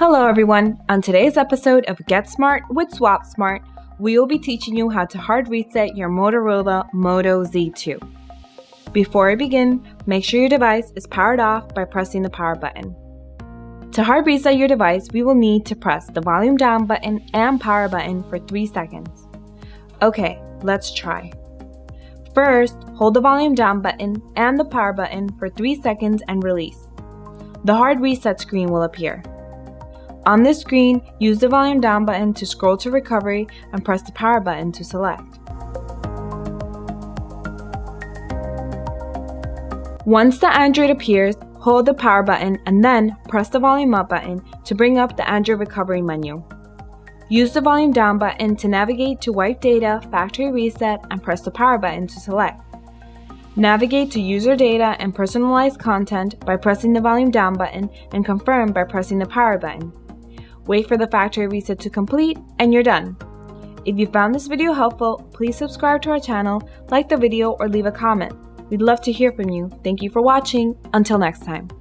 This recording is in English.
Hello everyone! On today's episode of Get Smart with Swap Smart, we will be teaching you how to hard reset your Motorola Moto Z2. Before I begin, make sure your device is powered off by pressing the power button. To hard reset your device, we will need to press the volume down button and power button for 3 seconds. Okay, let's try. First, hold the volume down button and the power button for 3 seconds and release. The hard reset screen will appear. On this screen, use the volume down button to scroll to recovery and press the power button to select. Once the Android appears, hold the power button and then press the volume up button to bring up the Android recovery menu. Use the volume down button to navigate to wipe data, factory reset, and press the power button to select. Navigate to user data and personalized content by pressing the volume down button and confirm by pressing the power button. Wait for the factory reset to complete and you're done. If you found this video helpful, please subscribe to our channel, like the video, or leave a comment. We'd love to hear from you. Thank you for watching. Until next time.